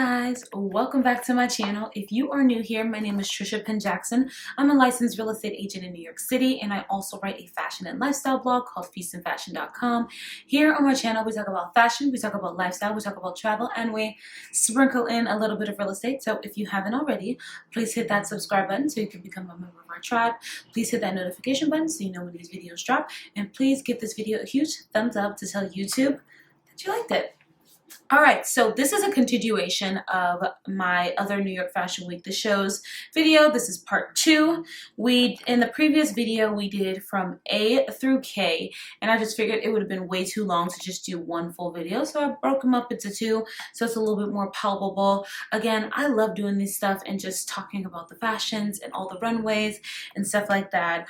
guys, welcome back to my channel. If you are new here, my name is Trisha Penn Jackson. I'm a licensed real estate agent in New York City, and I also write a fashion and lifestyle blog called feastandfashion.com. Here on my channel, we talk about fashion, we talk about lifestyle, we talk about travel, and we sprinkle in a little bit of real estate. So if you haven't already, please hit that subscribe button so you can become a member of our tribe. Please hit that notification button so you know when these videos drop, and please give this video a huge thumbs up to tell YouTube that you liked it. Alright, so this is a continuation of my other New York Fashion Week The Shows video. This is part 2. In the previous video, we did from A through K, and I just figured it would have been way too long to just do one full video, so I broke them up into 2, so it's a little bit more palpable. Again, I love doing this stuff and just talking about the fashions and all the runways and stuff like that.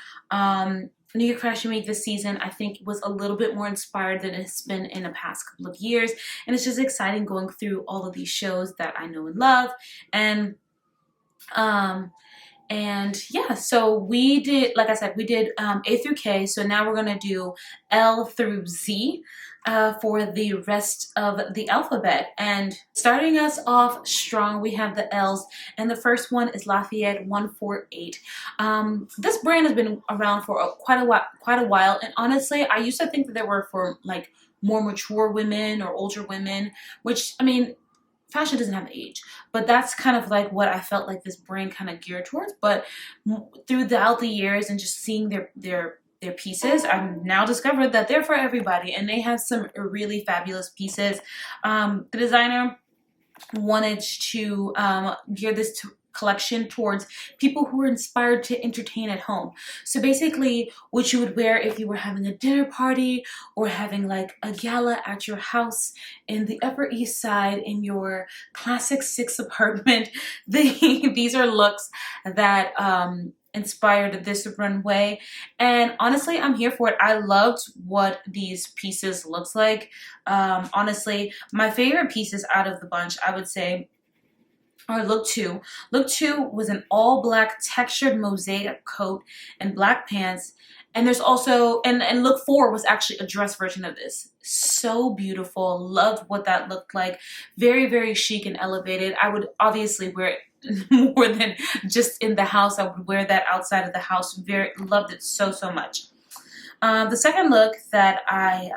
New York Fashion Week this season, I think, was a little bit more inspired than it's been in the past couple of years. And it's just exciting going through all of these shows that I know and love. And yeah, so we did, like I said, we did A through K. So now we're going to do L through Z for the rest of the alphabet. And starting us off strong, we have the L's. And the first one is Lafayette 148. This brand has been around for quite a while. And honestly, I used to think that they were for like more mature women or older women, which, I mean, fashion doesn't have age, but that's kind of like what I felt like this brand kind of geared towards. But throughout the years and just seeing their pieces, I've now discovered that they're for everybody, and they have some really fabulous pieces. The designer wanted to gear this collection towards people who are inspired to entertain at home. So basically what you would wear if you were having a dinner party or having like a gala at your house in the Upper East Side in your classic 6 apartment. These are looks that inspired this runway, and honestly, I'm here for it. I loved what these pieces looks like. Honestly, my favorite pieces out of the bunch, I would say, or look 2. Look 2 was an all black textured mosaic coat and black pants. And there's also, and look 4 was actually a dress version of this. So beautiful. Loved what that looked like. Very, very chic and elevated. I would obviously wear it more than just in the house. I would wear that outside of the house. Loved it so much. The second look that I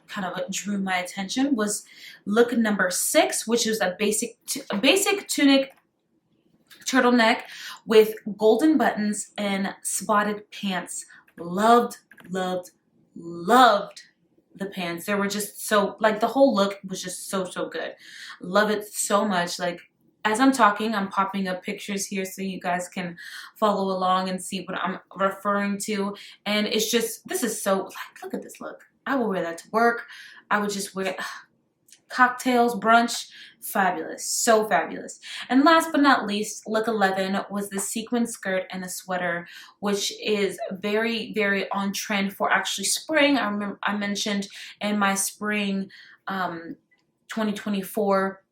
kind of drew my attention was look number 6, which was a basic tunic turtleneck with golden buttons and spotted pants. Loved the pants. They were just so, like, the whole look was just so good. Love it so much. Like, as I'm talking, I'm popping up pictures here so you guys can follow along and see what I'm referring to. And it's just, this is so, like, look at this look. I will wear that to work. I would just wear it. Cocktails, brunch, fabulous, so fabulous. And last but not least, look 11 was the sequin skirt and a sweater, which is very on trend for actually spring. I remember I mentioned in my spring 2024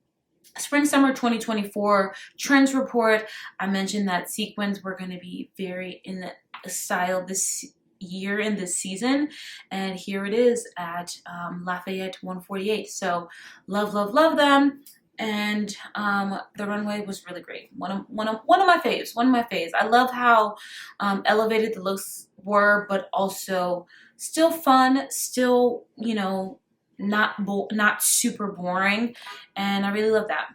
Spring-Summer 2024 Trends Report, I mentioned that sequins were going to be very in the style this year in this season, and here it is at Lafayette 148. So love them, and the runway was really great. One of my faves. I love how elevated the looks were, but also still fun, still, you know, not super boring, and I really love that.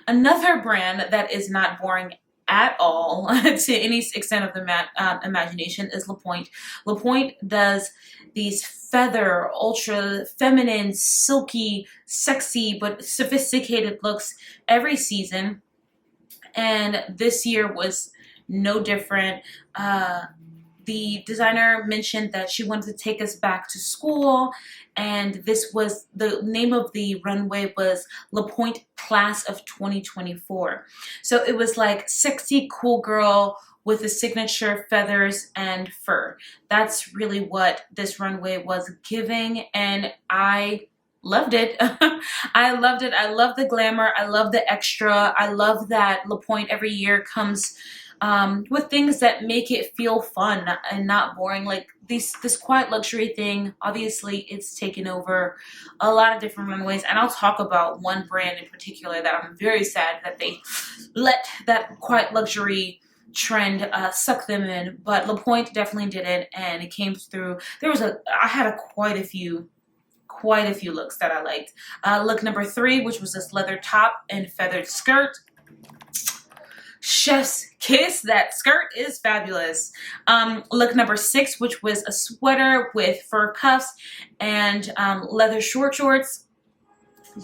Another brand that is not boring at all to any extent of the imagination is Lapointe. Lapointe does these feather, ultra feminine, silky, sexy, but sophisticated looks every season, and this year was no different. The designer mentioned that she wanted to take us back to school, and this was, the name of the runway was Lapointe Class of 2024. So it was like sexy, cool girl with the signature feathers and fur. That's really what this runway was giving, and I loved it. I loved it. I love the glamour. I love the extra. I love that Lapointe every year comes with things that make it feel fun and not boring. Like this quiet luxury thing, obviously it's taken over a lot of different runways, and I'll talk about one brand in particular that I'm very sad that they let that quiet luxury trend suck them in. But Lapointe definitely did it, and it came through. I had quite a few looks that I liked. Look number 3, which was this leather top and feathered skirt. Chef's kiss. That skirt is fabulous. Look number 6, which was a sweater with fur cuffs and leather short shorts.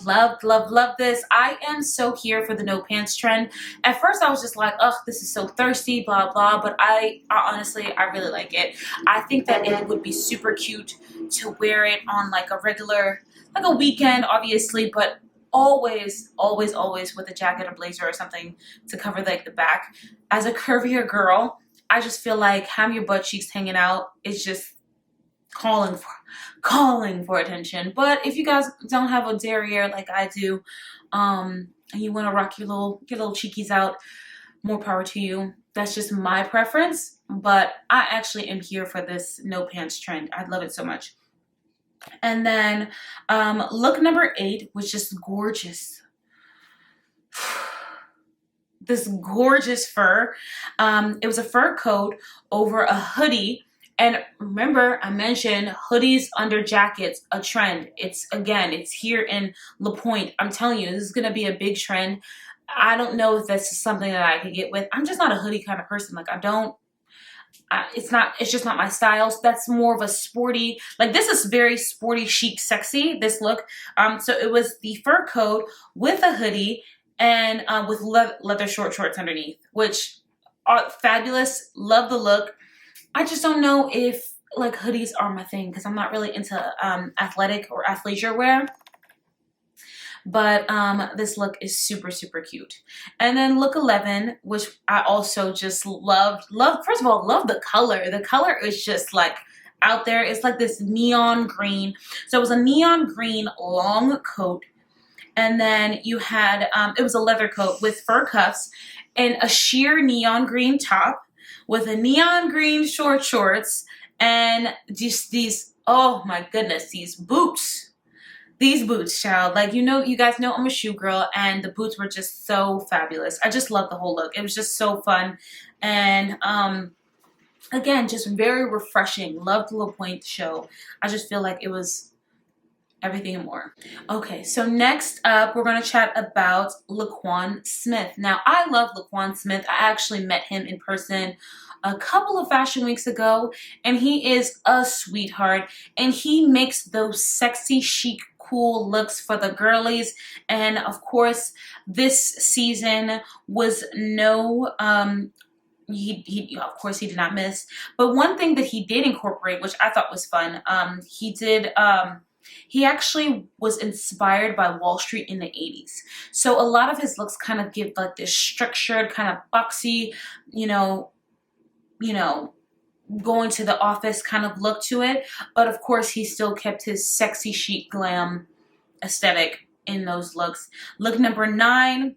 Loved, loved, loved this. I am so here for the no pants trend. At first I was just like, ugh, this is so thirsty, blah, blah. But I honestly, I really like it. I think that it would be super cute to wear it on like a regular, like a weekend, obviously, but always, always, always with a jacket or blazer or something to cover like the back. As a curvier girl, I just feel like having your butt cheeks hanging out is just calling for attention. But if you guys don't have a derriere like I do, and you want to rock your little cheekies out, more power to you. That's just my preference, but I actually am here for this no pants trend. I love it so much. And then look number 8 was just gorgeous. This gorgeous fur. It was a fur coat over a hoodie. And remember, I mentioned hoodies under jackets, a trend. It's here in Lapointe. I'm telling you, this is going to be a big trend. I don't know if this is something that I could get with. I'm just not a hoodie kind of person. Like it's just not my style. So that's more of a sporty, like this is very sporty, chic, sexy, this look. So it was the fur coat with a hoodie and with leather short shorts underneath, which are fabulous. Love the look. I just don't know if like hoodies are my thing because I'm not really into athletic or athleisure wear. But this look is super, super cute. And then look 11, which I also just loved. First of all, love the color. The color is just like out there. It's like this neon green. So it was a neon green long coat. And then you had, it was a leather coat with fur cuffs and a sheer neon green top with a neon green short shorts and just these, oh my goodness, these boots. These boots, child. Like, you guys know I'm a shoe girl, and the boots were just so fabulous. I just love the whole look. It was just so fun. And again, just very refreshing. Loved the Lapointe show. I just feel like it was everything and more. Okay, so next up, we're going to chat about Laquan Smith. Now, I love Laquan Smith. I actually met him in person a couple of fashion weeks ago, and he is a sweetheart, and he makes those sexy, chic, cool looks for the girlies. And of course, this season was no he of course he did not miss. But one thing that he did incorporate, which I thought was fun, he actually was inspired by Wall Street in the 80s. So a lot of his looks kind of give like this structured, kind of boxy, going to the office kind of look to it. But of course, he still kept his sexy chic glam aesthetic in those looks. Look number 9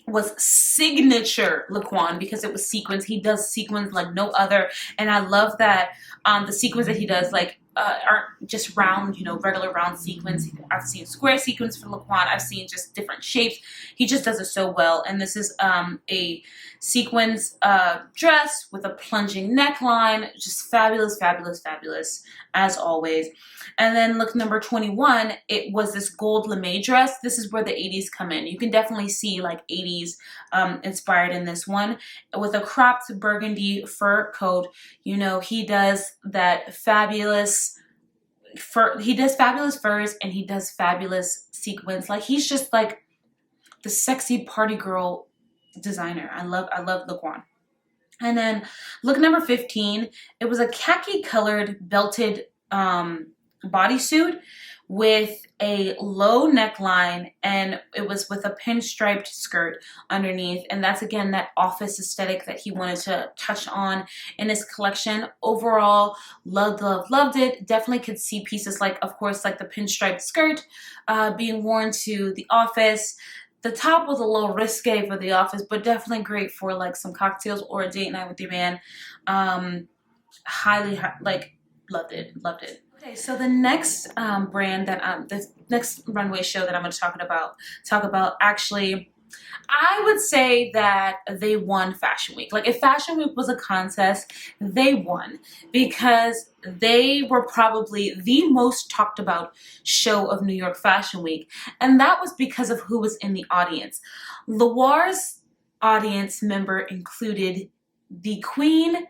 was signature Laquan because it was sequins. He does sequins like no other. And I love that the sequins that he does like aren't just round, regular round sequins. I've seen square sequins for Laquan. I've seen just different shapes. He just does it so well. And this is a sequins dress with a plunging neckline. Just fabulous, fabulous, fabulous as always. And then look number 21, it was this gold lame dress. This is where the 80s come in. You can definitely see like 80s inspired in this one. With a cropped burgundy fur coat, he does that fabulous he does fabulous furs and he does fabulous sequins. Like he's just like the sexy party girl designer. I love Laquan. And then look number 15, it was a khaki colored belted bodysuit with a low neckline, and it was with a pinstriped skirt underneath. And that's again that office aesthetic that he wanted to touch on in his collection. Overall, loved it. Definitely could see pieces like, of course, like the pinstriped skirt being worn to the office. the top was a little risque for the office, but definitely great for like some cocktails or a date night with your man. Highly, like, loved it, loved it. Okay, so the next brand that the next runway show that I'm going to talk about actually, I would say that they won Fashion Week. Like, if Fashion Week was a contest, they won, because they were probably the most talked about show of New York Fashion Week. And that was because of who was in the audience. Loire's audience member included the Queen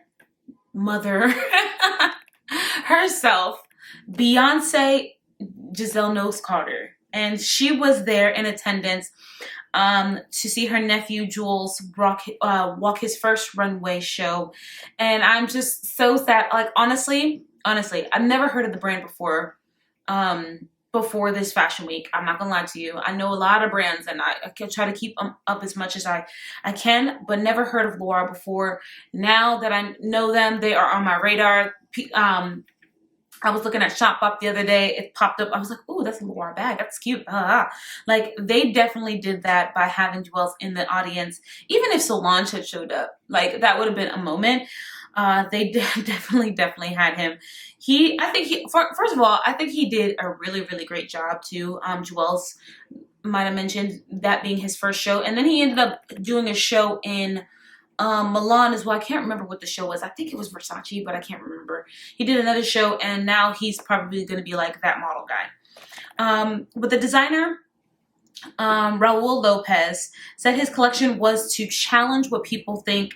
Mother herself, Beyonce, Giselle Knowles Carter. And she was there in attendance to see her nephew Jules walk his first runway show. And I'm just so sad. Like, honestly, I've never heard of the brand before. Before this Fashion Week, I'm not gonna lie to you. I know a lot of brands, and I can try to keep them up as much as I can, but never heard of Loire before. Now that I know them, they are on my radar. I was looking at Shopbop the other day. It popped up. I was like, "Ooh, that's a Loire bag. That's cute." Like, they definitely did that by having Juelz in the audience. Even if Solange had showed up, like, that would have been a moment. They definitely had him. First of all, I think he did a really, really great job too. Juelz might have mentioned that being his first show, and then he ended up doing a show in Milan as well. I can't remember what the show was. I think it was Versace, but I can't remember. He did another show, and now he's probably going to be like that model guy. But the designer, Raul Lopez, said his collection was to challenge what people think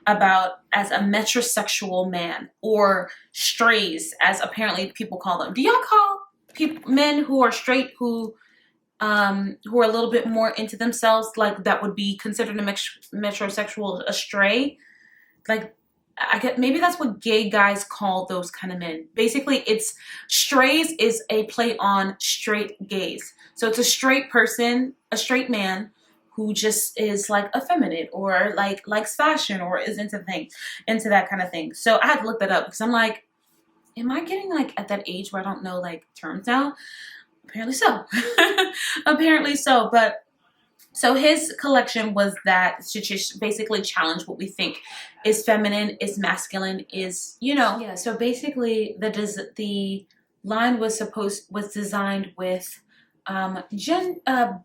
about as a metrosexual man, or strays, as apparently people call them. Do y'all call men who are straight, who are a little bit more into themselves, like, that would be considered a metrosexual, a stray? Like, I get, maybe that's what gay guys call those kind of men. Basically, it's strays is a play on straight gays. So it's a straight person, a straight man, who just is like effeminate, or like likes fashion, or is into that kind of thing. So I had to look that up, because I'm like, am I getting like at that age where I don't know like terms now? Apparently so. Apparently so. But so his collection was that to just basically challenge what we think is feminine, is masculine, is, yeah. So basically the line was designed with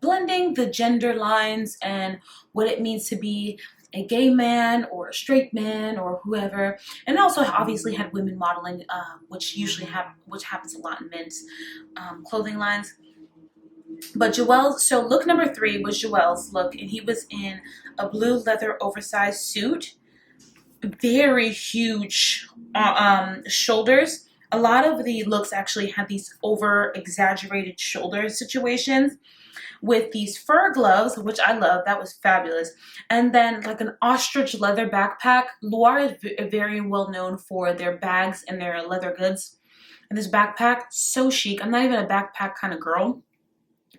blending the gender lines and what it means to be a gay man or a straight man or whoever, and also obviously had women modeling, which happens a lot in men's clothing lines. But Juelz, so look number 3 was Juelz's look, and he was in a blue leather oversized suit, very huge shoulders. A lot of the looks actually had these over exaggerated shoulder situations, with these fur gloves, which I love. That was fabulous. And then like an ostrich leather backpack. Loire is very well known for their bags and their leather goods. And this backpack, so chic. I'm not even a backpack kind of girl,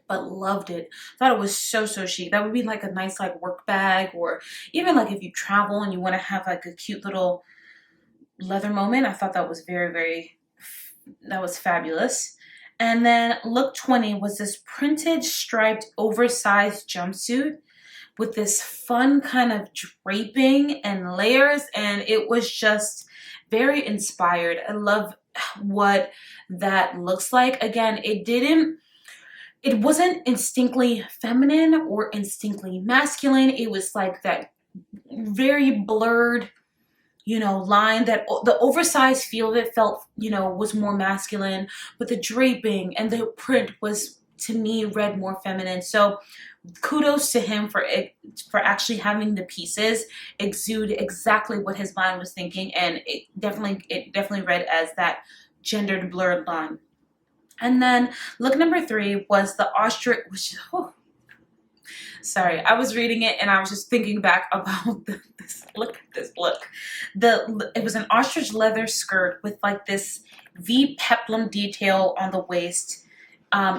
but loved it. Thought it was so chic. That would be like a nice like work bag, or even like if you travel and you want to have like a cute little leather moment. I thought that was that was fabulous. And then look 20 was this printed striped oversized jumpsuit with this fun kind of draping and layers, and it was just very inspired. I love what that looks like. Again, it wasn't instinctly feminine or instinctly masculine. It was like that very blurred, line, that the oversized feel of it felt, was more masculine, but the draping and the print was, to me, read more feminine. So kudos to him for actually having the pieces exude exactly what his mind was thinking, and it definitely read as that gendered blurred line. And then look number 3 was the ostrich, which, sorry, I was reading it and I was just thinking back about this. Look at this look. It was an ostrich leather skirt with like this V peplum detail on the waist.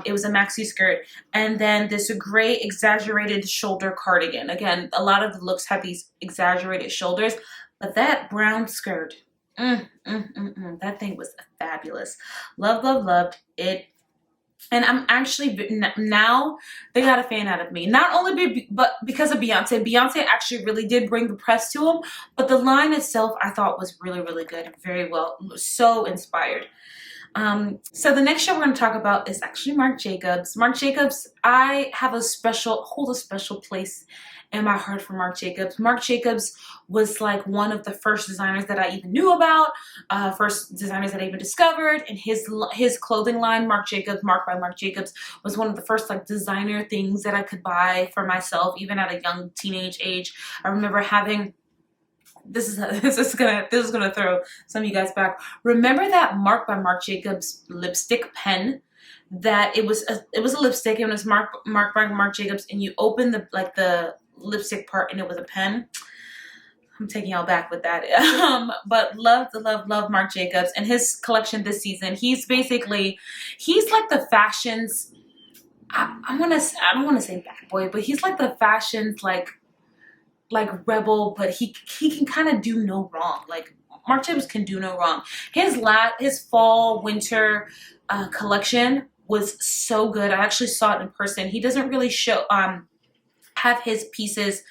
It was a maxi skirt, and then this gray exaggerated shoulder cardigan. Again, a lot of the looks have these exaggerated shoulders, but that brown skirt, that thing was fabulous. Loved it. And I'm actually, now they got a fan out of me. Not only but because of Beyonce. Beyonce actually really did bring the press to him. But the line itself I thought was really, really good. Very well. So inspired. So the next show we're going to talk about is actually Marc Jacobs. Marc Jacobs, I have hold a special place in my heart for Marc Jacobs. Marc Jacobs was like one of the first designers that I even knew about, first designers that I even discovered, and his clothing line, Marc Jacobs, Marc by Marc Jacobs, was one of the first like designer things that I could buy for myself, even at a young teenage age. I remember having this is gonna throw some of you guys back. Remember that Marc by Marc Jacobs lipstick pen? That it was a lipstick, and it was Marc by Marc Jacobs, and you open the lipstick part, and it was a pen. I'm taking y'all back with that. But love Marc Jacobs and his collection this season. He's like the fashions. I don't want to say bad boy, but he's like the fashions like rebel, but he can kind of do no wrong. Like Marc Jacobs can do no wrong. His fall winter collection was so good. I actually saw it in person. He doesn't really have his pieces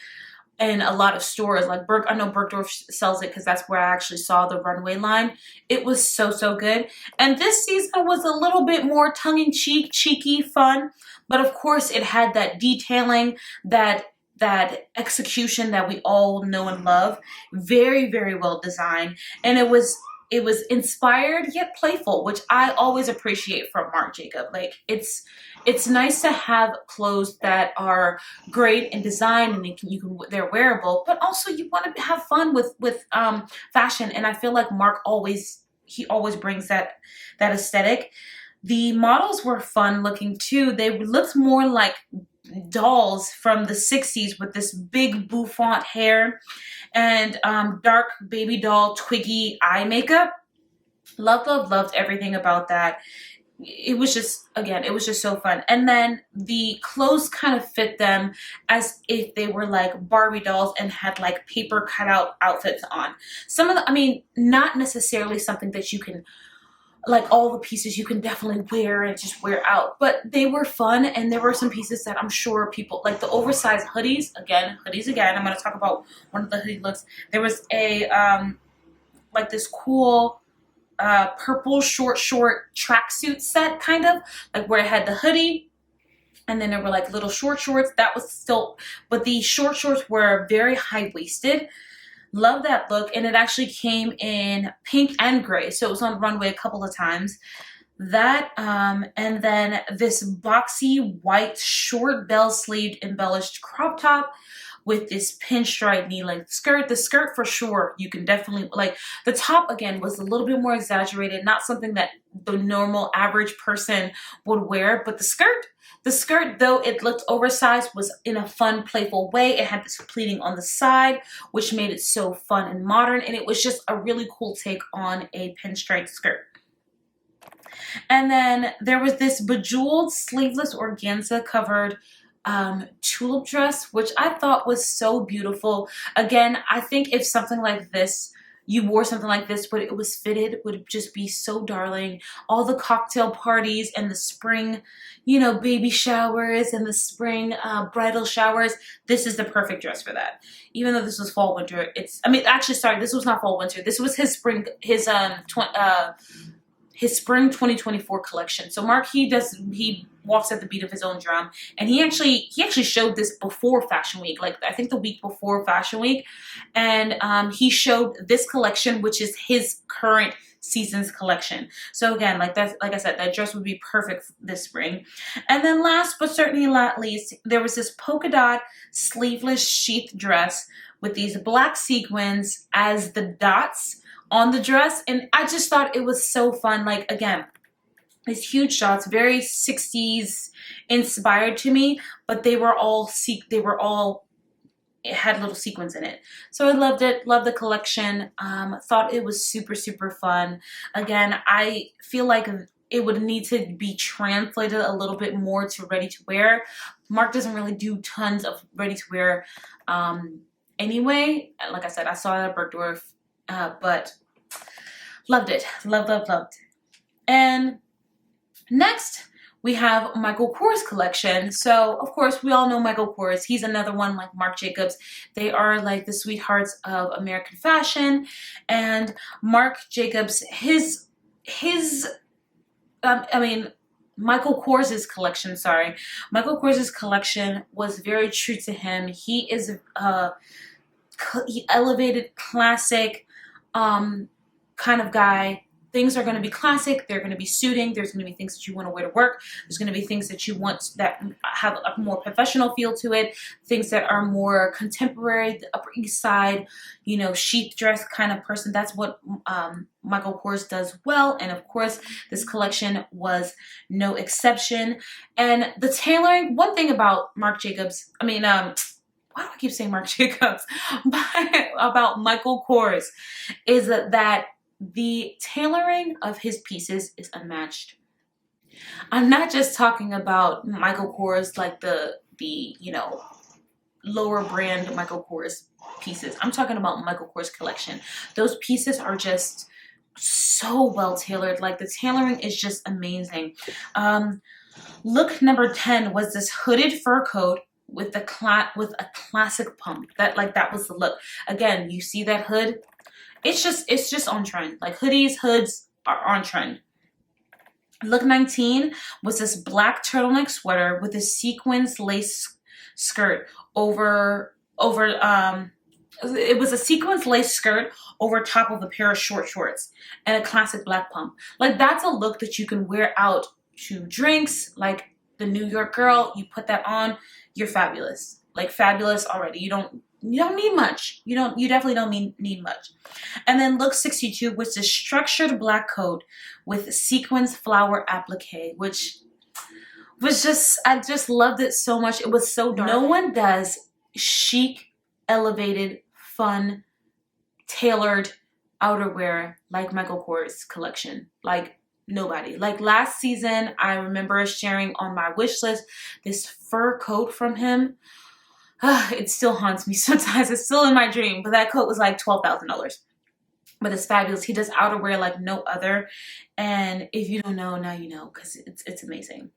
in a lot of stores. Like I know Bergdorf sells it because that's where I actually saw the runway line. It was so good. And this season was a little bit more tongue-in-cheek, cheeky, fun. But of course it had that detailing, that execution that we all know and love. Very, very well designed. And it was inspired yet playful, which I always appreciate from Marc Jacobs. Like it's nice to have clothes that are great in design and they're wearable, but also you want to have fun with fashion. And I feel like Marc always brings that aesthetic. The models were fun looking too. They looked more like dolls from the 60s with this big bouffant hair and dark baby doll Twiggy eye makeup. Loved everything about that. It was just so fun. And then the clothes kind of fit them as if they were like Barbie dolls and had like paper cutout outfits on. Not necessarily something that you can, like all the pieces you can definitely wear and just wear out, but they were fun. And there were some pieces that I'm sure people like, the oversized hoodies again. I'm going to talk about one of the hoodie looks. There was a like this cool purple short tracksuit set, kind of like where it had the hoodie and then there were like little shorts. That was still, but the short shorts were very high-waisted. Love that look. And it actually came in pink and gray, so it was on runway a couple of times. That and then this boxy white short bell-sleeved embellished crop top with this pinstripe knee-length skirt. The skirt for sure, you can definitely, like, the top again was a little bit more exaggerated, not something that the normal average person would wear, but the skirt, though it looked oversized, was in a fun, playful way. It had this pleating on the side, which made it so fun and modern, and it was just a really cool take on a pinstripe skirt. And then there was this bejeweled sleeveless organza covered tulip dress, which I thought was so beautiful. Again, I think if something like this, you wore something like this, but it was fitted, would just be so darling. All the cocktail parties and the spring, baby showers and the spring bridal showers. This is the perfect dress for that. Even though this was fall winter, this was not fall winter. This was his spring 2024 collection. So Marc, he walks at the beat of his own drum, and he actually showed this before Fashion Week, like I think the week before Fashion Week, and he showed this collection, which is his current season's collection. So again, like I said, that dress would be perfect this spring. And then last but certainly not least, there was this polka dot sleeveless sheath dress with these black sequins as the dots on the dress, and I just thought it was so fun. Like, again, these huge shots, very 60s inspired to me, but it had little sequins in it. So I loved it, loved the collection, thought it was super, super fun. Again, I feel like it would need to be translated a little bit more to ready to wear. Marc doesn't really do tons of ready to wear anyway. Like I said, I saw it at Bergdorf. But loved it. Loved. And next, we have Michael Kors collection. So of course we all know Michael Kors. He's another one like Marc Jacobs. They are like the sweethearts of American fashion. And Marc Jacobs, Michael Kors's collection, sorry. Michael Kors's collection was very true to him. He is he elevated classic kind of guy. Things are going to be classic. They're going to be suiting. There's going to be things that you want to wear to work. There's going to be things that you want that have a more professional feel to it. Things that are more contemporary, the Upper East Side, you know, chic dress kind of person. That's what Michael Kors does well. And of course, this collection was no exception. And the tailoring, one thing about Marc Jacobs, why do I keep saying Marc Jacobs? About Michael Kors is that the tailoring of his pieces is unmatched. I'm not just talking about Michael Kors, like the you know, lower brand Michael Kors pieces. I'm talking about Michael Kors collection. Those pieces are just so well tailored. Like the tailoring is just amazing. Look number 10 was this hooded fur coat with a classic pump. That was the look. Again, you see that hood? It's just on trend. Like hoods are on trend. Look 19 was this black turtleneck sweater with a sequins lace skirt over it was a sequins lace skirt over top of a pair of short shorts and a classic black pump. Like that's a look that you can wear out to drinks, like the New York girl. You put that on, you're fabulous. Like fabulous already. You don't need much. You definitely don't need much. And then look 62 was this structured black coat with sequins flower applique, which was I just loved it so much. It was so dark. No one does chic, elevated, fun, tailored outerwear like Michael Kors collection. Like nobody. Like last season, I remember sharing on my wish list this fur coat from him. It still haunts me sometimes. It's still in my dream. But that coat was like $12,000. But it's fabulous. He does outerwear like no other. And if you don't know, now you know, because it's amazing.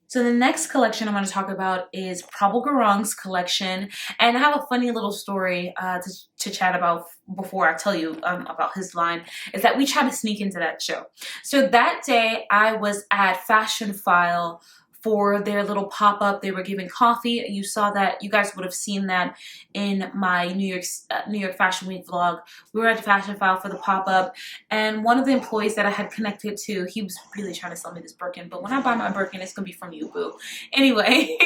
So the next collection I'm going to talk about is Prabal Gurung's collection. And I have a funny little story to chat about before I tell you about his line, is that we tried to sneak into that show. So that day I was at Fashion File for their little pop-up. They were giving coffee. You saw that. You guys would have seen that in my New York Fashion Week vlog. We were at Fashion File for the pop-up, and one of the employees that I had connected to, he was really trying to sell me this Birkin, but when I buy my Birkin, it's gonna be from you, boo. Anyway,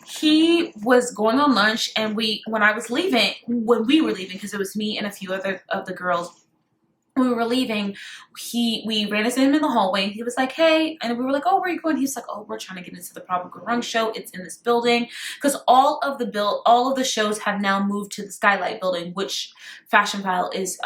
he was going on lunch, and when we were leaving, because it was me and a few other of the girls, when we were leaving, we ran into him in the hallway. He was like, hey, and we were like, oh, where are you going? He's like, oh, we're trying to get into the Prabal Gurung show. It's in this building, because all of the shows have now moved to the Skylight building, which Fashion File is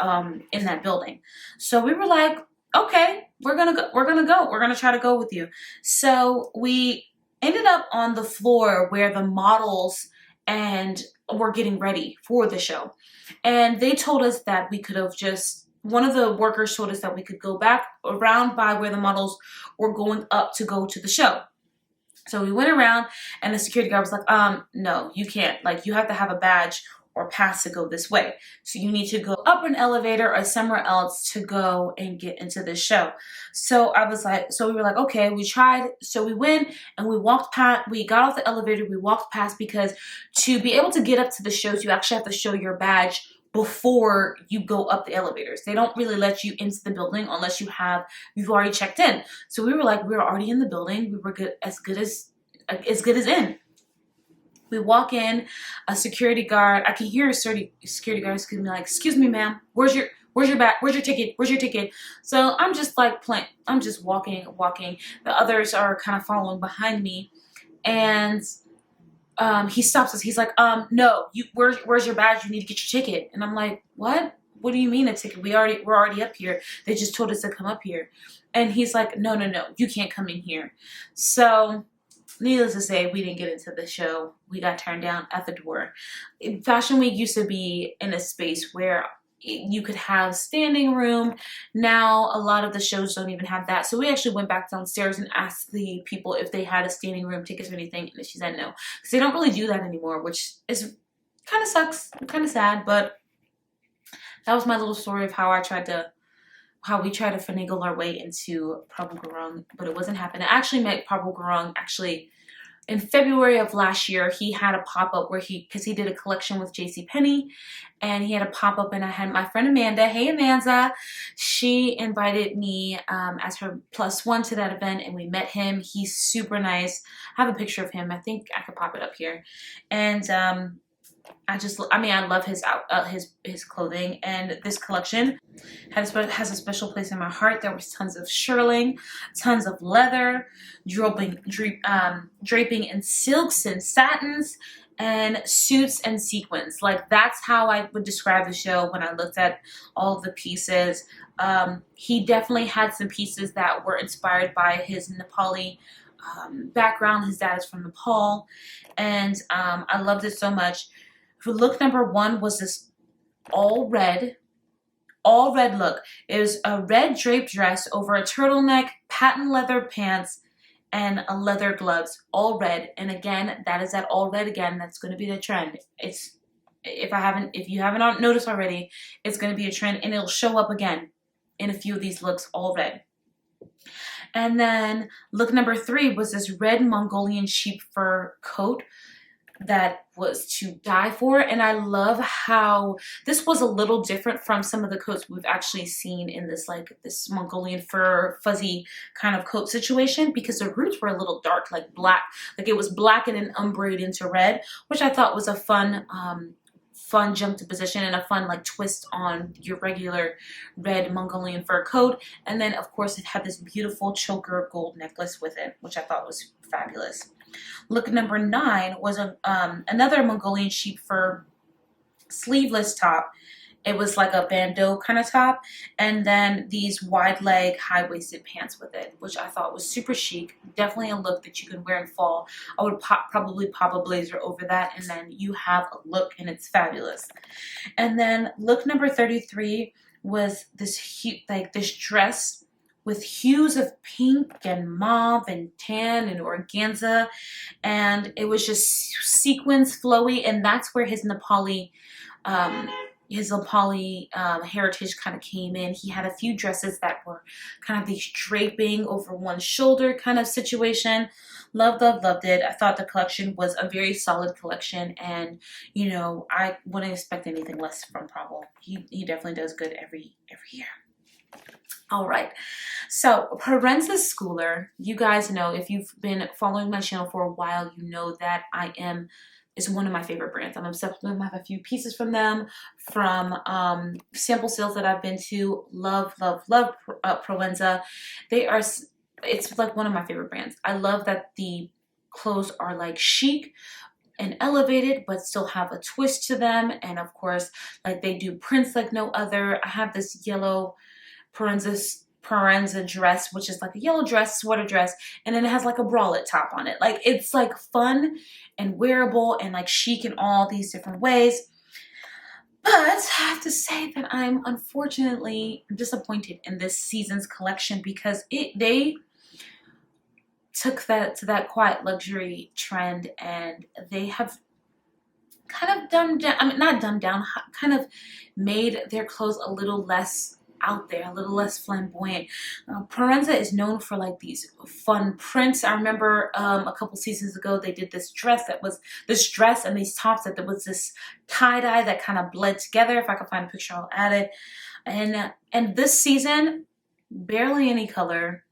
in that building. So we were like, okay, we're gonna go. We're gonna try to go with you. So we ended up on the floor where the models and were getting ready for the show, and they told us that we could have one of the workers told us that we could go back around by where the models were going up to go to the show. So we went around, and the security guard was like, no, you can't. Like, you have to have a badge or pass to go this way. So you need to go up an elevator or somewhere else to go and get into this show. So we were like, okay, we tried. So we went and we walked past, we got off the elevator, we walked past, because to be able to get up to the shows, you actually have to show your badge before you go up the elevators. They don't really let you into the building unless you've already checked in. So we were like, we were already in the building. We were as good as in. We walk in, a security guard, I can hear a security guard excuse me, like, excuse me, ma'am, where's your bag? Where's your ticket? Where's your ticket? So I'm just like I'm just walking. The others are kind of following behind me, and he stops us. He's like, no, where's your badge? You need to get your ticket. And I'm like, what? What do you mean a ticket? We're already up here. They just told us to come up here. And he's like, no, you can't come in here. So needless to say, we didn't get into the show. We got turned down at the door. Fashion Week used to be in a space where you could have standing room. Now a lot of the shows don't even have that. So we actually went back downstairs and asked the people if they had a standing room tickets or anything, and she said no, because they don't really do that anymore, which is kind of sucks, kind of sad. But that was my little story of how we tried to finagle our way into Prabhu Gurung, but it wasn't happening. I actually met Prabhu Gurung actually in February of last year. He had a pop-up where because he did a collection with JCPenney, and he had a pop-up, and I had my friend Amanda. Hey Amanda, she invited me as her +1 to that event, and we met him. He's super nice. I have a picture of him. I think I could pop it up here. And I love his clothing, and this collection has a special place in my heart. There was tons of shearling, tons of leather, draping in silks and satins, and suits and sequins. Like, that's how I would describe the show when I looked at all of the pieces. He definitely had some pieces that were inspired by his Nepali background. His dad is from Nepal, and I loved it so much. For look number 1 was this all red look. It was a red draped dress over a turtleneck, patent leather pants, and a leather gloves, all red. And again, that is that all red again. That's going to be the trend. If you haven't noticed already, it's going to be a trend, and it'll show up again in a few of these looks, all red. And then look number 3 was this red Mongolian sheep fur coat that was to die for. And I love how this was a little different from some of the coats we've actually seen in this Mongolian fur fuzzy kind of coat situation, because the roots were a little dark, like black, like it was black and then umbrated into red, which I thought was a fun juxtaposition and a fun twist on your regular red Mongolian fur coat. And then of course it had this beautiful choker gold necklace with it, which I thought was fabulous. Look number 9 was another Mongolian sheep fur sleeveless top. It was like a bandeau kind of top, and then these wide leg high-waisted pants with it, which I thought was super chic. Definitely a look that you can wear in fall. I would probably pop a blazer over that, and then you have a look, and it's fabulous. And then look number 33 was this this dress with hues of pink and mauve and tan and organza, and it was just sequins, flowy, and that's where his Nepali heritage kind of came in. He had a few dresses that were kind of these draping over one shoulder kind of situation. Loved it. I thought the collection was a very solid collection, and I wouldn't expect anything less from Prabhu. He definitely does good every year. All right, so Proenza Schouler, you guys know, if you've been following my channel for a while, you know that is one of my favorite brands. I'm obsessed with them. I have a few pieces from them, from sample sales that I've been to. Love Proenza. It's like one of my favorite brands. I love that the clothes are like chic and elevated, but still have a twist to them. And of course, they do prints like no other. I have this yellow Proenza dress, which is like a yellow dress, sweater dress, and then it has like a bralette top on it. It's fun and wearable and chic in all these different ways. But I have to say that I'm unfortunately disappointed in this season's collection, because they took that to that quiet luxury trend, and they have kind of dumbed down, not dumbed down, kind of made their clothes a little less out there, a little less flamboyant. Proenza is known for these fun prints. I remember a couple seasons ago they did this dress and these tops that there was this tie-dye that kind of bled together. If I can find a picture, I'll add it. And this season, barely any color.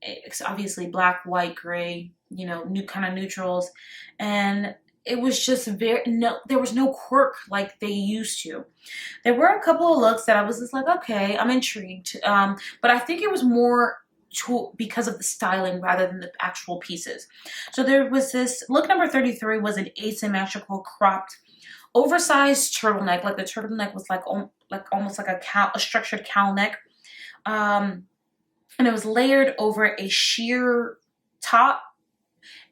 It's obviously black, white, gray, new kind of neutrals, and it was just there was no quirk like they used to. There were a couple of looks that I was just like, okay, I'm intrigued. But I think it was more because of the styling rather than the actual pieces. So there was this, look number 33 was an asymmetrical cropped, oversized turtleneck. The turtleneck was almost like a structured cowl neck. And it was layered over a sheer top,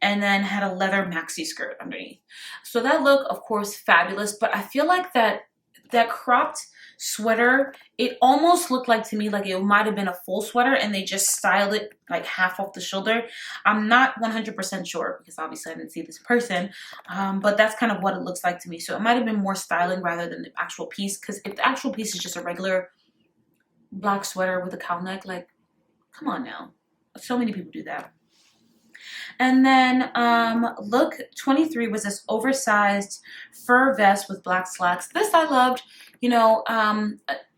and then had a leather maxi skirt underneath. So that look, of course, fabulous, but I feel like that cropped sweater. It almost looked like to me like it might have been a full sweater and they just styled it like half off the shoulder. I'm not 100% sure because obviously I didn't see this person, but that's kind of what it looks like to me. So it might have been more styling rather than the actual piece, because if the actual piece is just a regular black sweater with a cowl neck, like, come on now. So many people do that. And then look 23 was this oversized fur vest with black slacks. This I loved. You know,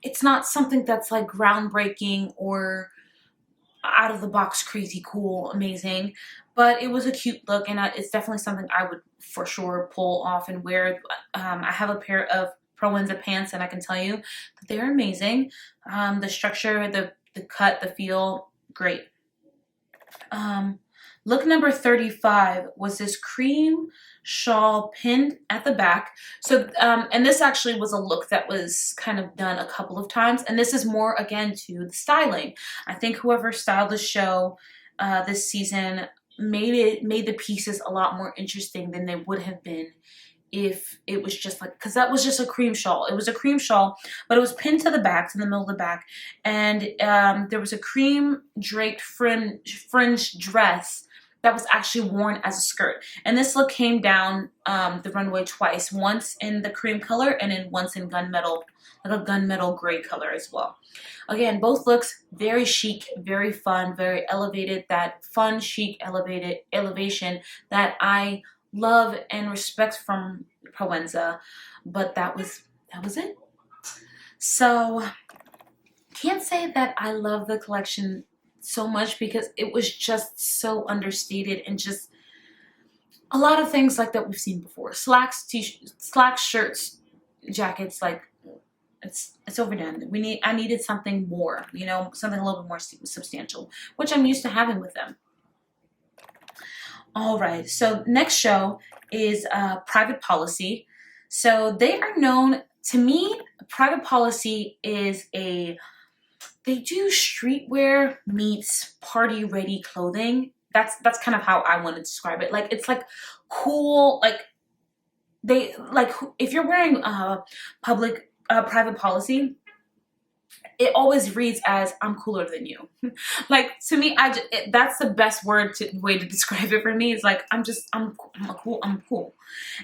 it's not something that's like groundbreaking or out of the box crazy cool amazing, but it was a cute look, and it's definitely something I would for sure pull off and wear. I have a pair of Proenza pants and I can tell you that they're amazing. The structure, the cut, the feel, great. Look number 35 was this cream shawl pinned at the back. So, and this actually was a look that was kind of done a couple of times. And this is more, again, to the styling. I think whoever styled the show this season made the pieces a lot more interesting than they would have been if it was just like, because that was just a cream shawl. It was a cream shawl, but it was pinned to the back, to the middle of the back. And there was a cream draped fringe dress that was actually worn as a skirt. And this look came down the runway twice, once in the cream color and then once in gunmetal, like a gunmetal gray color as well. Again, both looks very chic, very fun, very elevated, that fun, chic, elevation that I love and respect from Proenza, but that was it. So can't say that I love the collection so much because it was just so understated and just a lot of things like that we've seen before. Slacks, t-shirts, slacks, shirts, jackets, like it's overdone. I needed something more, you know, something a little bit more substantial, which I'm used to having with them. All right, so next show is Private Policy. So they are known, to me, Private Policy is they do streetwear meets party ready clothing. That's kind of how I want to describe it. Like, it's like cool, like they, like if you're wearing Private Policy, it always reads as I'm cooler than you. Like, to me, that's the best way to describe it for me. It's like I'm cool.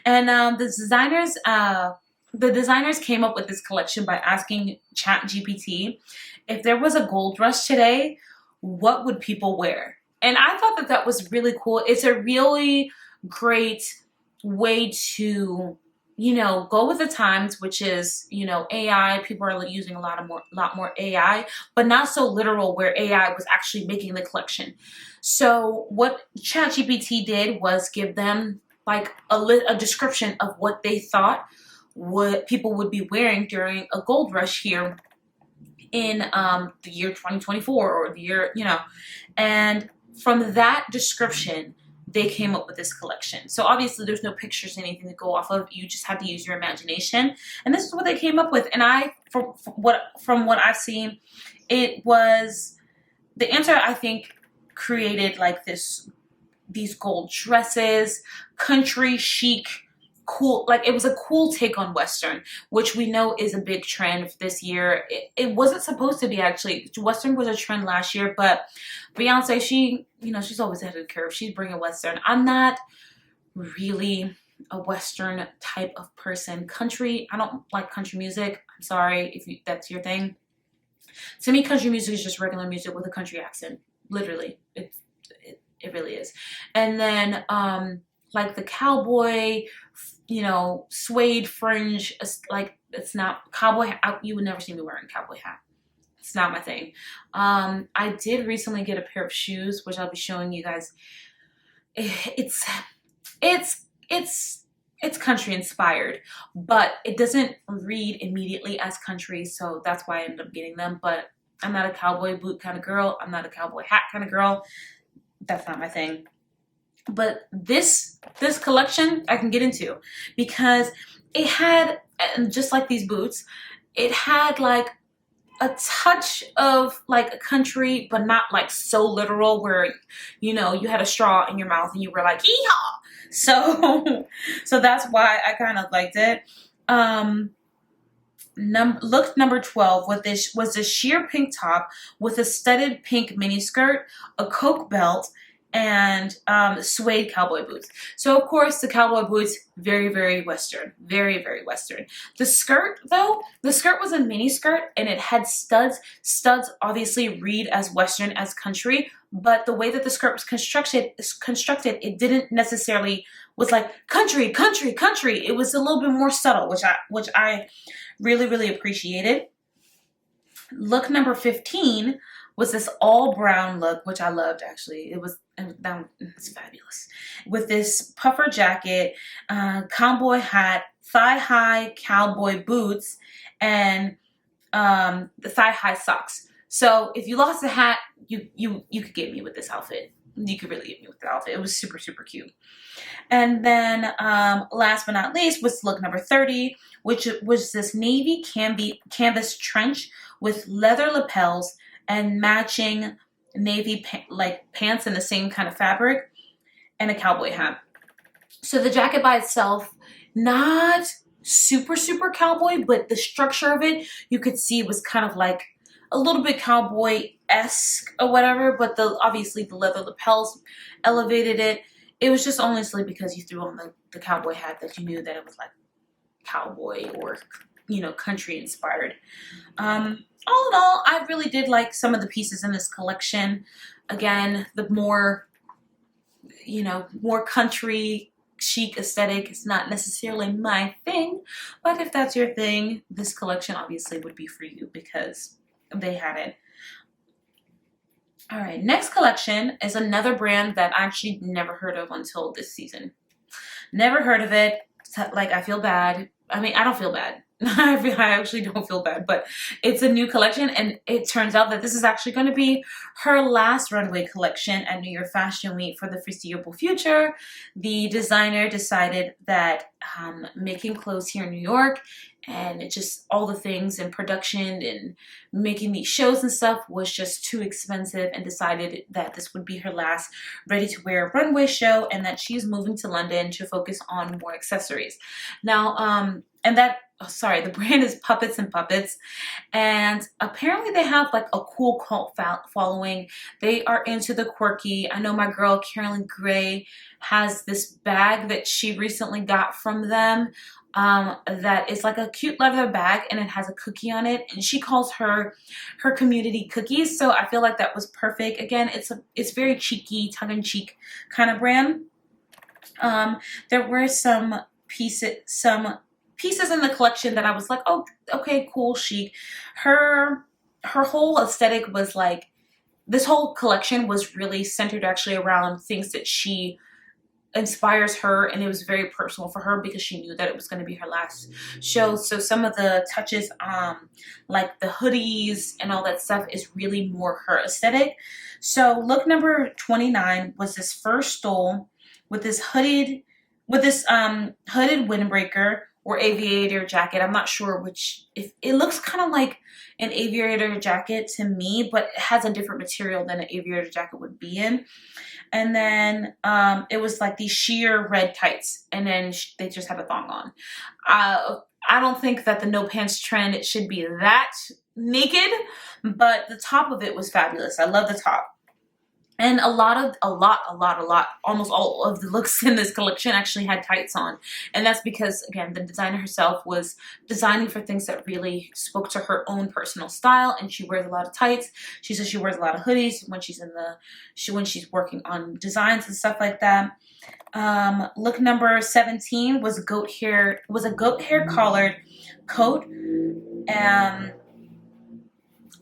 And the designers came up with this collection by asking ChatGPT if there was a gold rush today, what would people wear? And I thought that was really cool. It's a really great way to, you know, go with the times, which is, you know, AI. People are using a lot more AI, but not so literal where AI was actually making the collection. So what ChatGPT did was give them like a description of what they thought what people would be wearing during a gold rush here in the year 2024 or the year, you know, and from that description, they came up with this collection. So obviously there's no pictures, anything to go off of. You just have to use your imagination. And this is what they came up with. And from what I've seen, it was, the answer I think created like these gold dresses, country chic, cool, like it was a cool take on Western, which we know is a big trend this year. It wasn't supposed to be, actually. Western was a trend last year, but Beyonce, she's always ahead of the curve. She's bringing Western. I'm not really a Western type of person. Country, I don't like country music. I'm sorry if that's your thing. To me, country music is just regular music with a country accent. Literally, it really is. And then like the cowboy, you know, suede fringe, like it's not cowboy. You would never see me wearing a cowboy hat. It's not my thing. I did recently get a pair of shoes, which I'll be showing you guys. It's country inspired, but it doesn't read immediately as country, so that's why I ended up getting them. But I'm not a cowboy boot kind of girl. I'm not a cowboy hat kind of girl. That's not my thing. But this collection I can get into because it had, just like these boots, it had like a touch of like a country, but not like so literal where, you know, you had a straw in your mouth and you were like, hee-haw. So that's why I kind of liked it. look number 12 with this was a sheer pink top with a studded pink miniskirt, a Coke belt, and suede cowboy boots. So of course the cowboy boots, very, very Western, very, very Western. The skirt though, the skirt was a mini skirt and it had studs. Studs obviously read as Western as country, but the way that the skirt was constructed, it didn't necessarily was like country, country, country. It was a little bit more subtle, which I really, really appreciated. Look number 15 was this all brown look, which I loved actually. It was fabulous. With this puffer jacket, cowboy hat, thigh-high cowboy boots, and the thigh-high socks. So if you lost a hat, you could get me with this outfit. You could really get me with the outfit. It was super, super cute. And then last but not least was look number 30, which was this navy canvas trench with leather lapels and matching navy pants in the same kind of fabric and a cowboy hat. So the jacket by itself, not super, super cowboy, but the structure of it, you could see was kind of like a little bit cowboy-esque or whatever, but obviously the leather lapels elevated it. It was just honestly because you threw on the cowboy hat that you knew that it was like cowboy or, you know, country inspired. All in all, I really did like some of the pieces in this collection. Again, the more, you know, more country chic aesthetic is not necessarily my thing, but if that's your thing, this collection obviously would be for you because they had it. All right, next collection is another brand that I actually never heard of until this season. Never heard of it. Like, I feel bad. I mean, I don't feel bad. I actually don't feel bad, but it's a new collection, and it turns out that this is actually going to be her last runway collection at New York Fashion Week for the foreseeable future. The designer decided that making clothes here in New York and just all the things and production and making these shows and stuff was just too expensive, and decided that this would be her last ready-to-wear runway show, and that she's moving to London to focus on more accessories. Now, the brand is Puppets and Puppets, and apparently they have like a cool cult following. They are into the quirky. I know my girl Carolyn Gray has this bag that she recently got from them that is like a cute leather bag, and it has a cookie on it, and she calls her community cookies. So I feel like that was perfect. Again, it's very cheeky, tongue-in-cheek kind of brand. There were some pieces in the collection that I was like, oh, okay, cool, chic. Her whole aesthetic was like, this whole collection was really centered actually around things that she inspires her, and it was very personal for her because she knew that it was going to be her last show. So some of the touches, like the hoodies and all that stuff, is really more her aesthetic. So look number 29 was this first stole with this hooded windbreaker or aviator jacket. I'm not sure which. If it looks kind of like an aviator jacket to me, but it has a different material than an aviator jacket would be in. And then it was like these sheer red tights, and then they just had a thong on. I don't think that the no pants trend, it should be that naked, but the top of it was fabulous. I love the top. And almost all of the looks in this collection actually had tights on. And that's because, again, the designer herself was designing for things that really spoke to her own personal style. And she wears a lot of tights. She says she wears a lot of hoodies when she's working on designs and stuff like that. Look number 17 was a goat hair collared coat.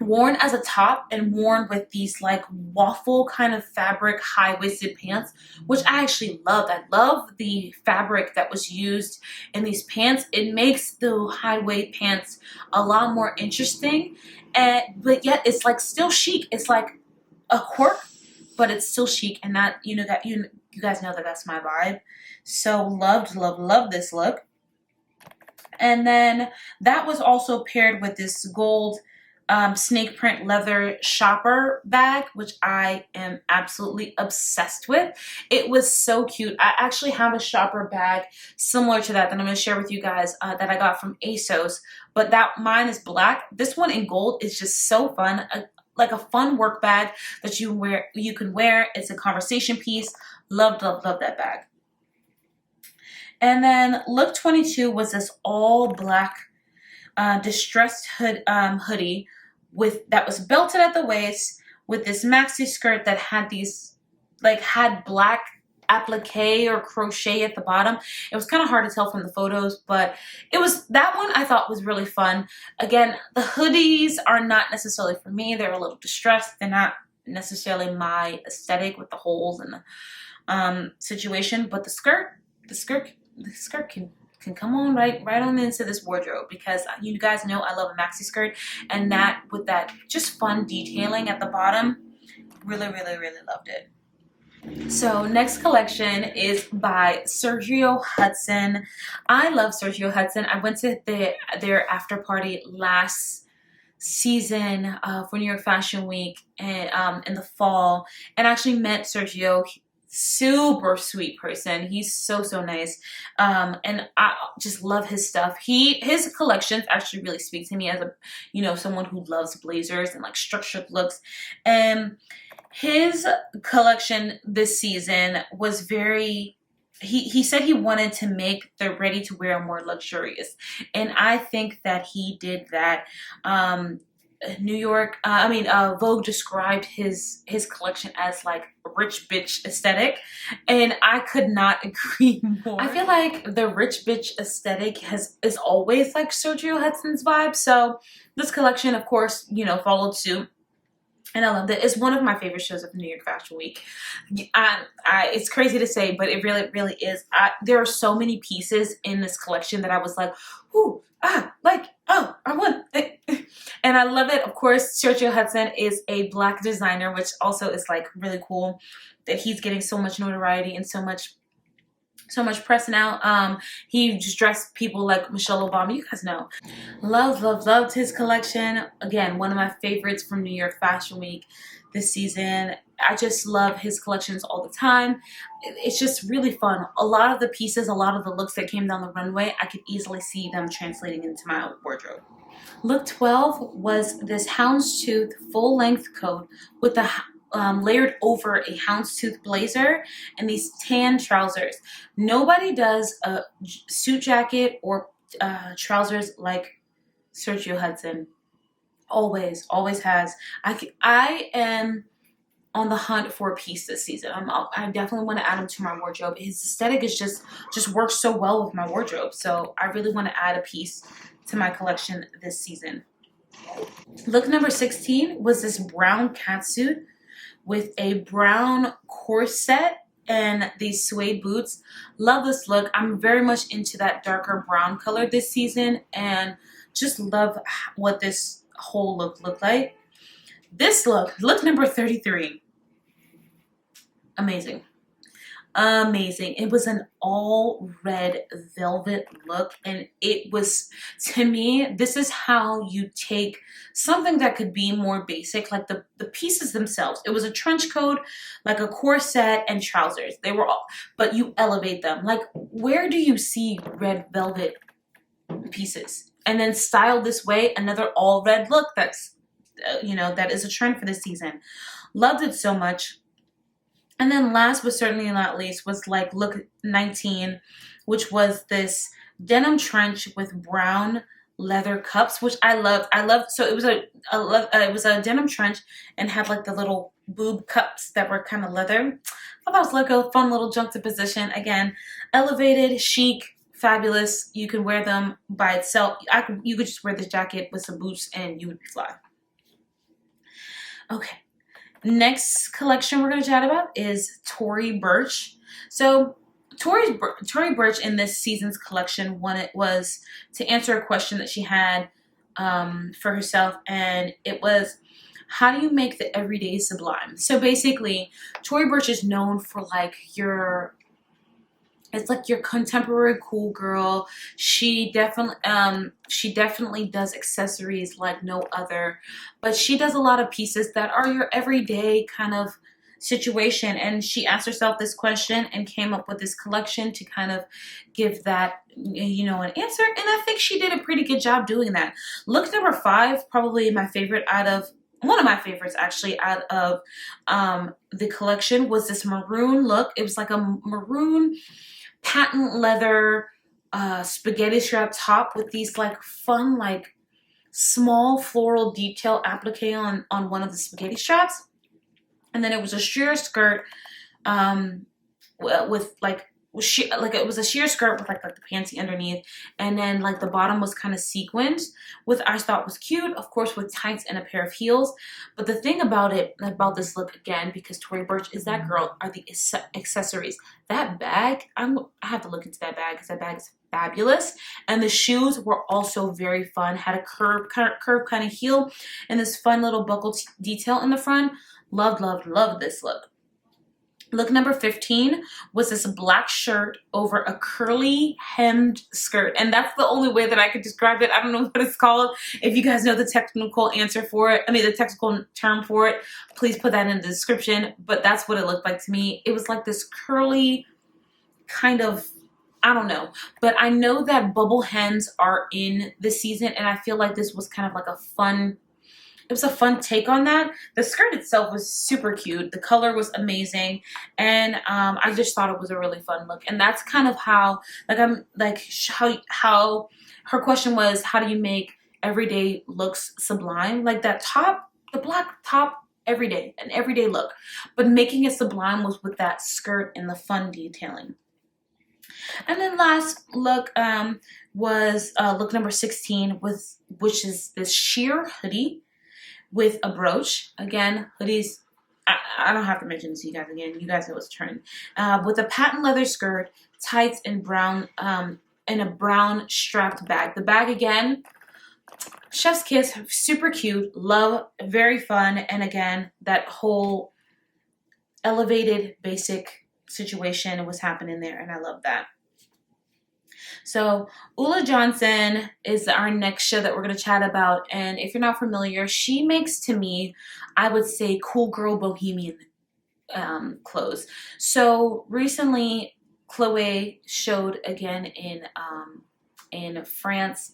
Worn as a top and worn with these like waffle kind of fabric high-waisted pants, which I actually loved. I love the fabric that was used in these pants. It makes the high-waist pants a lot more interesting, but yet it's like still chic. It's like a quirk, but it's still chic, and that you guys know that that's my vibe. So loved this look. And then that was also paired with this gold snake print leather shopper bag, which I am absolutely obsessed with. It was so cute. I actually have a shopper bag similar to that I'm going to share with you guys that I got from ASOS, but mine is black. This one in gold is just so fun. Like a fun work bag that you can wear. It's a conversation piece. Love, love, love that bag. And then look 22 was this all black distressed hoodie that was belted at the waist with this maxi skirt that had these had black applique or crochet at the bottom. It was kind of hard to tell from the photos, but that one I thought was really fun. Again, the hoodies are not necessarily for me. They're a little distressed. They're not necessarily my aesthetic with the holes and the situation, but the skirt can come on right on into this wardrobe, because you guys know I love a maxi skirt, and that with that just fun detailing at the bottom, really, really, really loved it. So next collection is by Sergio Hudson. I love Sergio Hudson. I went to their after party last season for New York Fashion Week and in the fall, and actually met Sergio. Super sweet person. He's so nice, and I just love his stuff. His collections actually really speak to me as someone who loves blazers and like structured looks. And his collection this season was very, he said he wanted to make the ready to wear more luxurious, and I think that he did that. Vogue described his collection as like rich bitch aesthetic, and I could not agree more. I feel like the rich bitch aesthetic is always like Sergio Hudson's vibe, so this collection, of course, followed suit. And I loved it. It's one of my favorite shows of New York Fashion Week. It's crazy to say, but it really, really is. There are so many pieces in this collection that I was like, ooh, I want it. And I love it. Of course, Sergio Hudson is a Black designer, which also is like really cool that he's getting so much notoriety and so much press now. He just dressed people like Michelle Obama. You guys know. Loved his collection. Again, one of my favorites from New York Fashion Week this season. I just love his collections all the time. It's just really fun. A lot of the pieces, a lot of the looks that came down the runway, I could easily see them translating into my wardrobe. Look 12 was this houndstooth full-length coat with a layered over a houndstooth blazer and these tan trousers. Nobody does a suit jacket or trousers like Sergio Hudson. Always has. I am on the hunt for a piece this season. I definitely want to add him to my wardrobe. His aesthetic is just works so well with my wardrobe. So I really want to add a piece to my collection this season. Look number 16 was this brown catsuit with a brown corset and these suede boots. Love this look. I'm very much into that darker brown color this season, and just love what this whole look looked like. This look number 33. Amazing. It was an all red velvet look, and it was, to me, this is how you take something that could be more basic, like the pieces themselves. It was a trench coat, like a corset and trousers. They were all, but you elevate them. Like, where do you see red velvet pieces? And then styled this way, another all red look that's, that is a trend for this season. Loved it so much. And then last but certainly not least was like look 19, which was this denim trench with brown leather cups, which I loved. So it was a denim trench and had like the little boob cups that were kind of leather. I thought that was like a fun little juxtaposition. Again, elevated, chic, fabulous. You could wear them by itself. You could just wear this jacket with some boots and you would fly. Okay. Next collection we're going to chat about is Tory Burch. So Tory Burch in this season's collection was to answer a question that she had for herself, and it was, how do you make the everyday sublime? So basically, Tory Burch is known for like your It's like your contemporary cool girl. She definitely does accessories like no other, but she does a lot of pieces that are your everyday kind of situation. And she asked herself this question and came up with this collection to kind of give that, an answer. And I think she did a pretty good job doing that. Look number 5, probably my favorite out of one of my favorites actually out of the collection, was this maroon look. It was like a maroon patent leather spaghetti strap top with these like fun like small floral detail applique on one of the spaghetti straps, and then it was a sheer skirt with like it was a sheer skirt with like the panty underneath, and then like the bottom was kind of sequined, with I thought was cute, of course, with tights and a pair of heels. But the thing about this look, again, because Tory Burch is that girl, are the accessories. That bag, I have to look into that bag because that bag is fabulous, and the shoes were also very fun. Had a curve kind of heel and this fun little buckle detail in the front. Loved this look. Look number 15 was this black shirt over a curly hemmed skirt. And that's the only way that I could describe it. I don't know what it's called. If you guys know the technical answer for it, the technical term for it, please put that in the description. But that's what it looked like to me. It was like this curly kind of, I don't know. But I know that bubble hems are in this season. And I feel like this was kind of like a fun take on that. The skirt itself was super cute. The color was amazing. And I just thought it was a really fun look. And that's kind of how, how her question was, how do you make everyday looks sublime? Like that top, the black top, an everyday look. But making it sublime was with that skirt and the fun detailing. And then last look was look number 16, which is this sheer hoodie with a brooch. Again, hoodies, I don't have to mention this to you guys again. You guys know it's a trend. With a patent leather skirt, tights, and a brown strapped bag. The bag, again, chef's kiss, super cute, love, very fun, and again, that whole elevated basic situation was happening there, and I love that. So Ulla Johnson is our next show that we're going to chat about. And if you're not familiar, she makes, to me, I would say, cool girl bohemian clothes. So recently, Chloe showed again in France.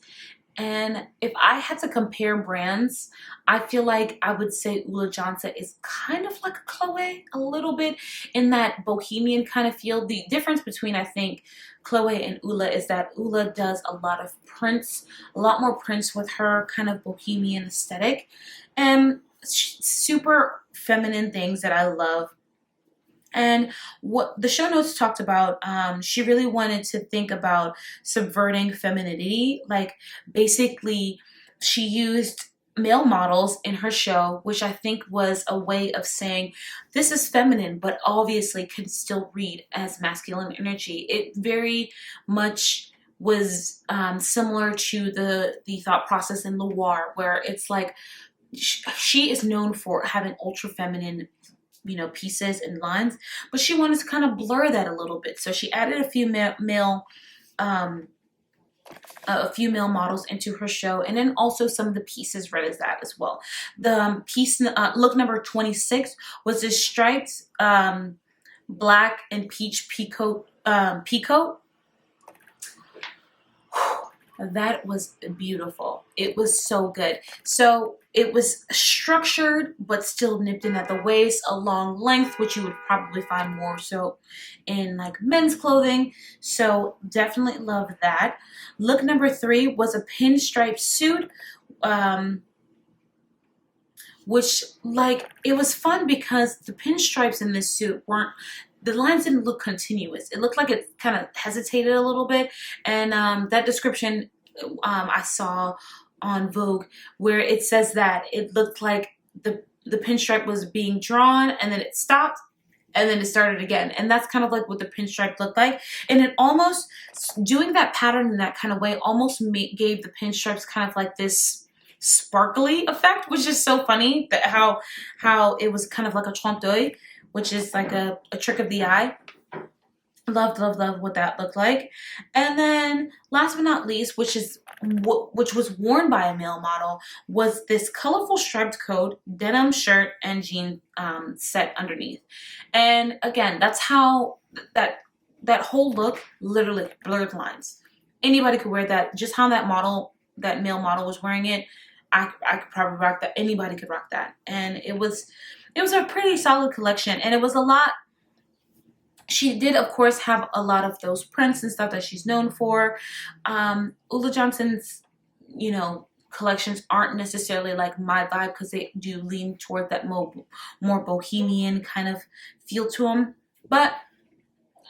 And if I had to compare brands, I feel like I would say Ulla Johnson is kind of like a Chloe a little bit in that bohemian kind of feel. The difference between, I think, Chloe and Ulla is that Ulla does a lot of prints, a lot more prints with her kind of bohemian aesthetic, and super feminine things that I love. And what the show notes talked about, she really wanted to think about subverting femininity. Like, basically, she used male models in her show, which I think was a way of saying this is feminine, but obviously can still read as masculine energy. It very much was similar to the thought process in Loire, where it's like she is known for having ultra feminine pieces and lines, but she wanted to kind of blur that a little bit. So she added a few male models into her show, and then also some of the pieces read as that as well. The piece, look number 26, was this striped black and peach peacoat. That was beautiful. It was so good. So it was structured, but still nipped in at the waist, a long length, which you would probably find more so in like men's clothing. So definitely love that. Look number 3 was a pinstripe suit, which it was fun because the pinstripes in this suit the lines didn't look continuous. It looked like it kind of hesitated a little bit. And that description I saw on Vogue, where it says that it looked like the pinstripe was being drawn and then it stopped and then it started again. And that's kind of like what the pinstripe looked like. And it almost, doing that pattern in that kind of way, almost gave the pinstripes kind of like this sparkly effect, which is so funny, that how it was kind of like a trompe d'oeil, which is like a trick of the eye. Loved, loved, loved what that looked like. And then last but not least, which was worn by a male model, was this colorful striped coat, denim shirt, and jean set underneath. And again, that's how that whole look literally blurred lines. Anybody could wear that. Just how that male model was wearing it, I could probably rock that. Anybody could rock that. And it was a pretty solid collection, and it was a lot. She did, of course, have a lot of those prints and stuff that she's known for. Ulla Johnson's, collections aren't necessarily like my vibe because they do lean toward that more bohemian kind of feel to them. But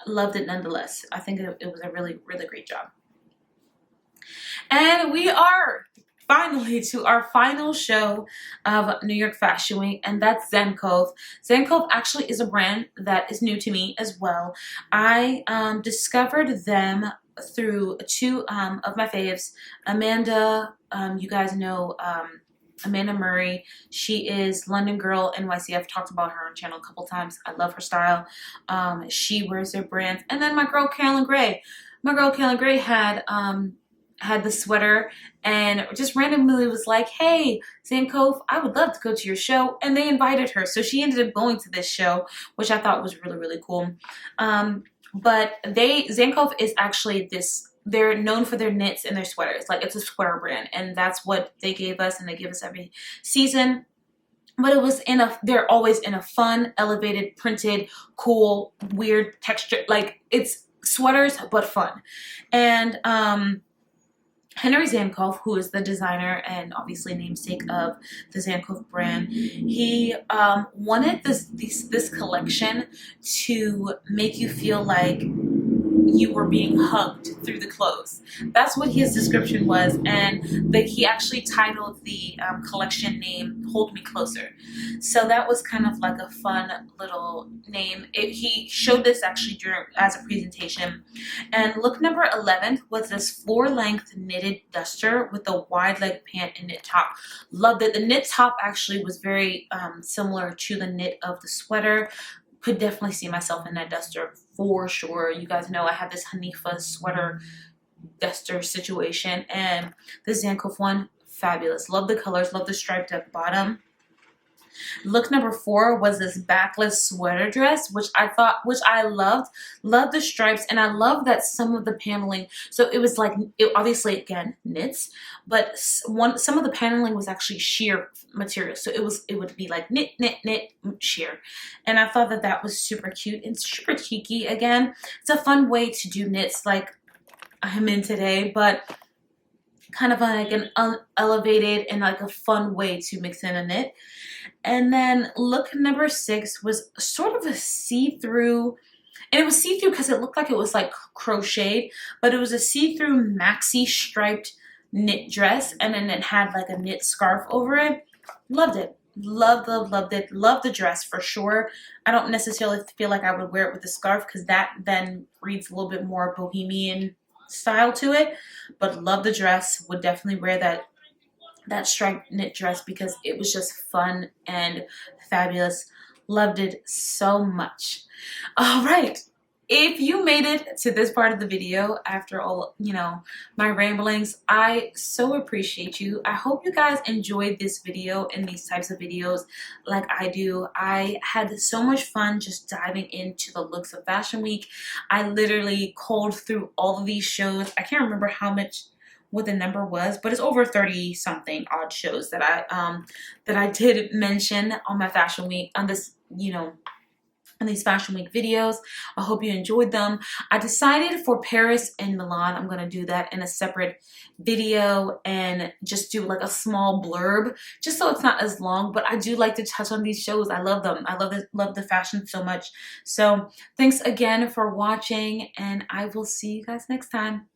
loved it nonetheless. I think it was a really, really great job. And we are finally to our final show of New York Fashion Week, and that's Zenkov. Zenkov actually is a brand that is new to me as well. I discovered them through two of my faves. Amanda, you guys know Amanda Murray. She is London Girl NYC. I've talked about her on channel a couple times. I love her style. She wears their brands. And then my girl Carolyn Gray. My girl Carolyn Gray had the sweater and just randomly was like, hey, Zenkov, I would love to go to your show. And they invited her. So she ended up going to this show, which I thought was really, really cool. But Zenkov is actually they're known for their knits and their sweaters. Like, it's a sweater brand. And that's what they gave us, and they give us every season. But it was they're always in a fun, elevated, printed, cool, weird texture. Like, it's sweaters, but fun. And, Henry Zenkov, who is the designer and obviously namesake of the Zenkov brand, he wanted this collection to make you feel like you were being hugged through the clothes. That's what his description was, and he actually titled the collection name "Hold Me Closer." So that was kind of like a fun little name. He showed this actually as a presentation. And look number 11 was this floor-length knitted duster with a wide leg pant and knit top. Loved it. The knit top actually was very similar to the knit of the sweater. Could definitely see myself in that duster for sure. You guys know I have this Nyfw sweater duster situation, and the Zenkov one, fabulous. Love the colors, love the striped up bottom. Look number 4 was this backless sweater dress, which I loved the stripes, and I love that some of the paneling, so it was like, obviously again knits, but some of the paneling was actually sheer material, so it would be like knit, sheer, and I thought that was super cute and super cheeky. Again, it's a fun way to do knits like I'm in today, but kind of like an elevated and like a fun way to mix in a knit. And then look number 6 was sort of a see-through, and it was see-through because it looked like it was like crocheted, but it was a see-through maxi striped knit dress, and then it had like a knit scarf over it. Loved it. Loved it. Loved the dress for sure. I don't necessarily feel like I would wear it with the scarf because that then reads a little bit more bohemian style to it, but love the dress. Would definitely wear that striped knit dress because it was just fun and fabulous. Loved it so much. All right, if you made it to this part of the video after all, my ramblings, I so appreciate you. I hope you guys enjoyed this video and these types of videos like I do. I had so much fun just diving into the looks of Fashion Week. I literally culled through all of these shows. I can't remember what the number was, but it's over 30 something odd shows that I did mention on my Fashion Week, on this, on these Fashion Week videos. I hope you enjoyed them. I decided for Paris and Milan, I'm gonna do that in a separate video and just do like a small blurb, just so it's not as long, but I do like to touch on these shows. I love them. I love the fashion so much. So thanks again for watching, and I will see you guys next time.